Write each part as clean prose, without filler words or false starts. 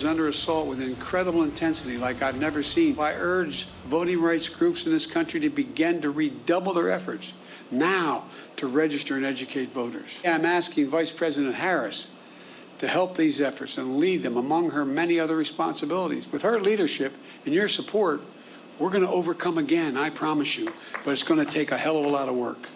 under assault with incredible intensity like I've never seen. I urge voting rights groups in this country to begin to redouble their efforts now to register and educate voters. I'm asking Vice President Harris to help these efforts and lead them among her many other responsibilities. With her leadership and your support, we're going to overcome again, I promise you, but it's going to take a hell of a lot of work.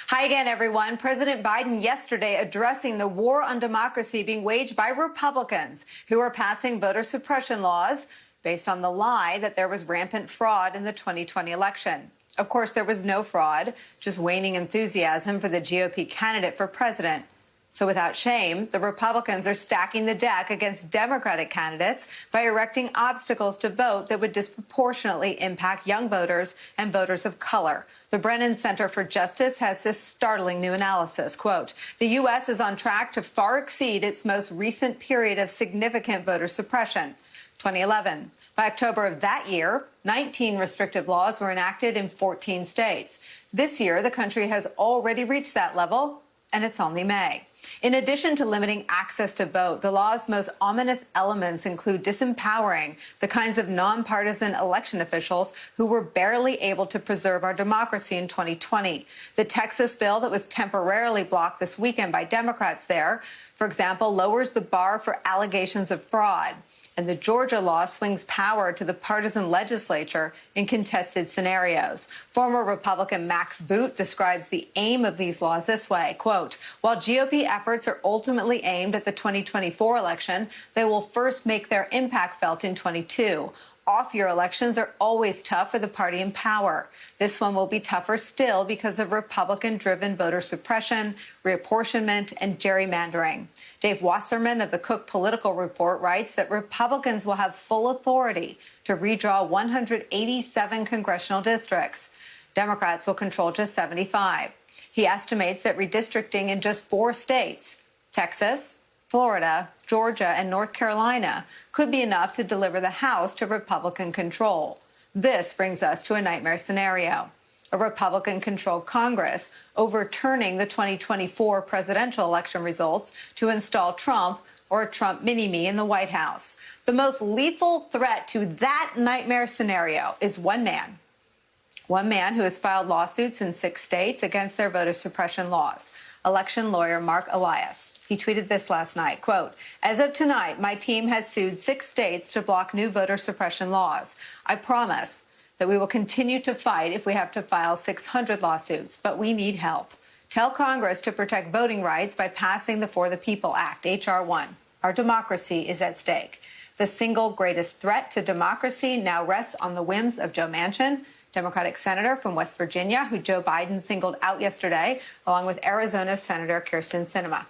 Hi again, everyone. President Biden yesterday addressing the war on democracy being waged by Republicans who are passing voter suppression laws based on the lie that there was rampant fraud in the 2020 election. Of course, there was no fraud, just waning enthusiasm for the GOP candidate for president. So without shame, the Republicans are stacking the deck against Democratic candidates by erecting obstacles to vote that would disproportionately impact young voters and voters of color. The Brennan Center for Justice has this startling new analysis. Quote, the U.S. is on track to far exceed its most recent period of significant voter suppression, 2011. By October of that year, 19 restrictive laws were enacted in 14 states. This year, the country has already reached that level, and it's only May. In addition to limiting access to vote, the law's most ominous elements include disempowering the kinds of nonpartisan election officials who were barely able to preserve our democracy in 2020. The Texas bill that was temporarily blocked this weekend by Democrats there, for example, lowers the bar for allegations of fraud. And the Georgia law swings power to the partisan legislature in contested scenarios. Former Republican Max Boot describes the aim of these laws this way, quote, while GOP efforts are ultimately aimed at the 2024 election, they will first make their impact felt in 22. Off-year elections are always tough for the party in power. This one will be tougher still because of Republican-driven voter suppression, reapportionment, and gerrymandering. Dave Wasserman of the Cook Political Report writes that Republicans will have full authority to redraw 187 congressional districts. Democrats will control just 75. He estimates that redistricting in just 4 states, Texas, Florida, Georgia, and North Carolina, could be enough to deliver the House to Republican control. This brings us to a nightmare scenario: a Republican-controlled Congress overturning the 2024 presidential election results to install Trump or a Trump mini-me in the White House. The most lethal threat to that nightmare scenario is one man who has filed lawsuits in 6 states against their voter suppression laws, election lawyer Mark Elias. He tweeted this last night, quote, as of tonight, my team has sued 6 states to block new voter suppression laws. I promise that we will continue to fight if we have to file 600 lawsuits, but we need help. Tell Congress to protect voting rights by passing the For the People Act, H.R. 1. Our democracy is at stake. The single greatest threat to democracy now rests on the whims of Joe Manchin, Democratic senator from West Virginia, who Joe Biden singled out yesterday, along with Arizona Senator Kyrsten Sinema.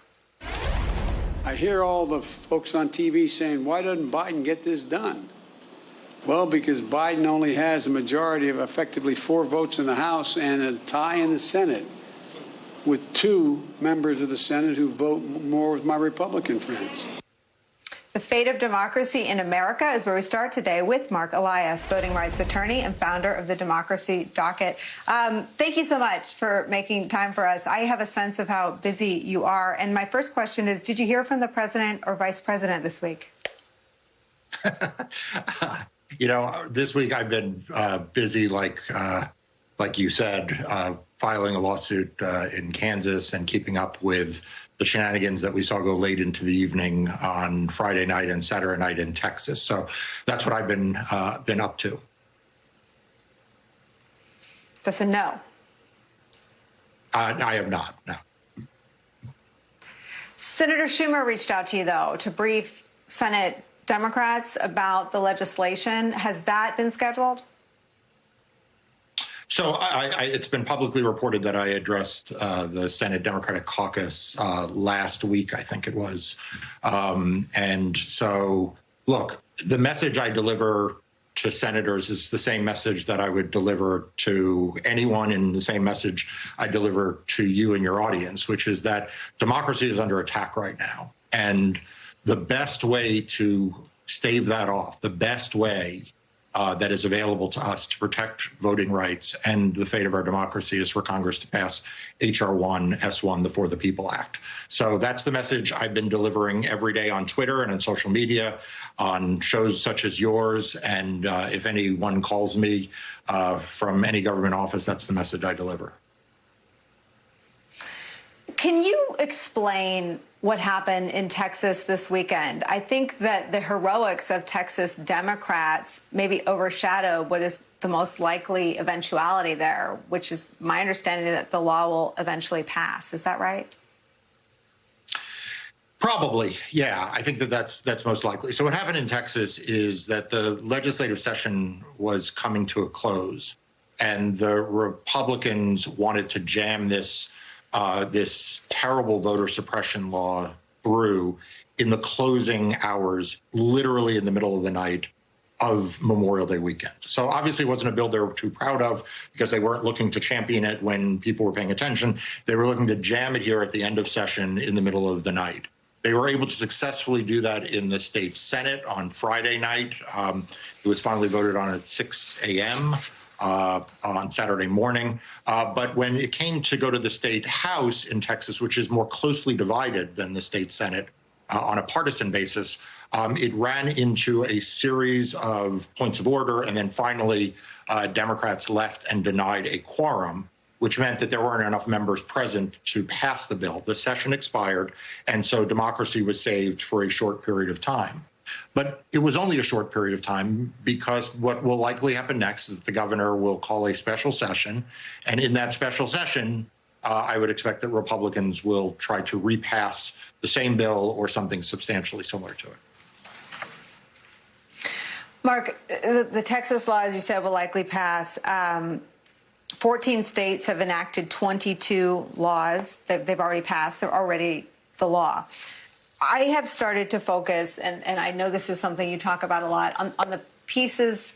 I hear all the folks on TV saying, why doesn't Biden get this done? Well, because Biden only has a majority of effectively 4 votes in the House and a tie in the Senate, with 2 members of the Senate who vote more with my Republican friends. The fate of democracy in America is where we start today with Mark Elias, voting rights attorney and founder of the Democracy Docket. Thank you so much for making time for us. I have a sense of how busy you are. And my first question is, did you hear from the president or vice president this week? You know, this week I've been busy, like you said, filing a lawsuit in Kansas and keeping up with the shenanigans that we saw go late into the evening on Friday night and Saturday night in Texas. So that's what I've been up to. That's a no. I have not, no. Senator Schumer reached out to you, though, to brief Senate Democrats about the legislation. Has that been scheduled? So it's been publicly reported that I addressed the Senate Democratic Caucus last week, I think it was. And so, look, the message I deliver to senators is the same message that I would deliver to anyone, and the same message I deliver to you and your audience, which is that democracy is under attack right now. And the best way to stave that off, the best way that is available to us to protect voting rights and the fate of our democracy is for Congress to pass H.R. 1, S1, the For the People Act. So that's the message I've been delivering every day on Twitter and on social media, on shows such as yours. And if anyone calls me from any government office, that's the message I deliver. Can you explain what happened in Texas this weekend? I think that the heroics of Texas Democrats maybe overshadowed what is the most likely eventuality there, which is my understanding that the law will eventually pass. Is that right? Probably, yeah. I think that's most likely. So what happened in Texas is that the legislative session was coming to a close, and the Republicans wanted to jam this terrible voter suppression law through in the closing hours, literally in the middle of the night of Memorial Day weekend. So obviously it wasn't a bill they were too proud of because they weren't looking to champion it when people were paying attention. They were looking to jam it here at the end of session in the middle of the night. They were able to successfully do that in the state Senate on Friday night. It was finally voted on at 6 a.m. On Saturday morning. But when it came to go to the state House in Texas, which is more closely divided than the state Senate on a partisan basis, it ran into a series of points of order. And then finally, Democrats left and denied a quorum, which meant that there weren't enough members present to pass the bill. The session expired, and so democracy was saved for a short period of time. But it was only a short period of time because what will likely happen next is that the governor will call a special session. And in that special session, I would expect that Republicans will try to repass the same bill or something substantially similar to it. Mark, the Texas law, as you said, will likely pass. 14 states have enacted 22 laws that they've already passed. They're already the law. I have started to focus, and I know this is something you talk about a lot, on the pieces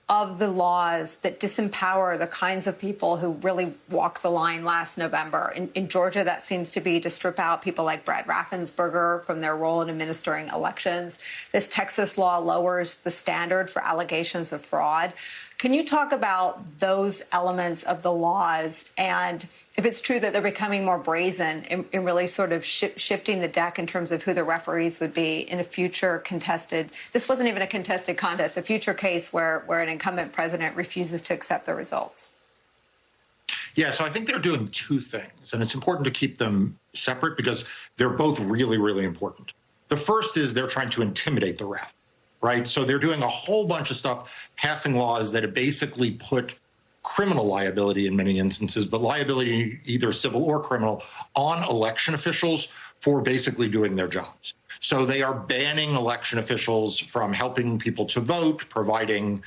of the laws that disempower the kinds of people who really walked the line last November. In Georgia, that seems to be to strip out people like Brad Raffensperger from their role in administering elections. This Texas law lowers the standard for allegations of fraud. Can you talk about those elements of the laws and if it's true that they're becoming more brazen in really sort of shifting the deck in terms of who the referees would be in a future contested, this wasn't even a contested contest, a future case where an incumbent president refuses to accept the results? Yeah, so I think they're doing two things, and it's important to keep them separate because they're both really, really important. The first is they're trying to intimidate the ref. Right. So they're doing a whole bunch of stuff, passing laws that have basically put criminal liability in many instances, but liability, either civil or criminal, on election officials for basically doing their jobs. So they are banning election officials from helping people to vote, providing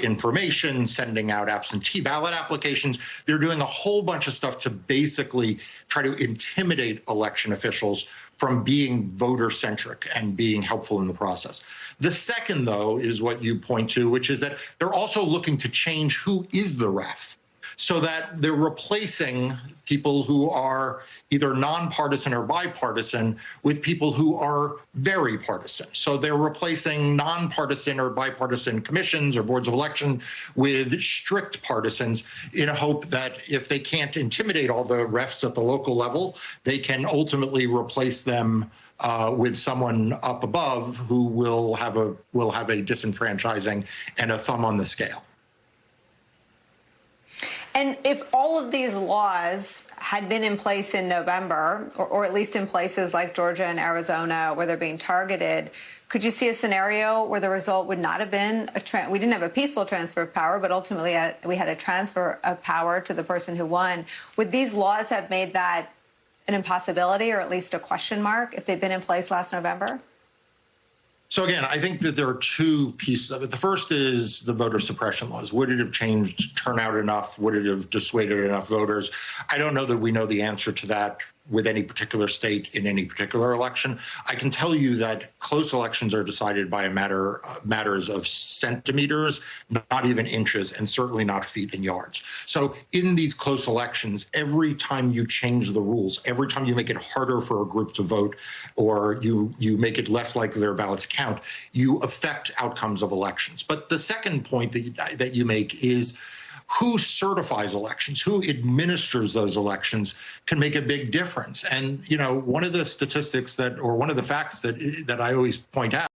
information, sending out absentee ballot applications. They're doing a whole bunch of stuff to basically try to intimidate election officials from being voter-centric and being helpful in the process. The second, though, is what you point to, which is that they're also looking to change who is the ref, so that they're replacing people who are either nonpartisan or bipartisan with people who are very partisan. So they're replacing nonpartisan or bipartisan commissions or boards of election with strict partisans in a hope that if they can't intimidate all the refs at the local level, they can ultimately replace them with someone up above who will have a disenfranchising and a thumb on the scale. And if all of these laws had been in place in November, or at least in places like Georgia and Arizona where they're being targeted, could you see a scenario where the result would not have been we didn't have a peaceful transfer of power, but ultimately we had a transfer of power to the person who won? Would these laws have made that an impossibility or at least a question mark if they'd been in place last November? So again, I think that there are two pieces of it. The first is the voter suppression laws. Would it have changed turnout enough? Would it have dissuaded enough voters? I don't know that we know the answer to that with any particular state in any particular election. I can tell you that close elections are decided by matters of centimeters, not even inches, and certainly not feet and yards. So in these close elections, every time you change the rules, every time you make it harder for a group to vote, or you make it less likely their ballots count, you affect outcomes of elections. But the second point that you make is who certifies elections, who administers those elections can make a big difference. And, one of the statistics one of the facts that I always point out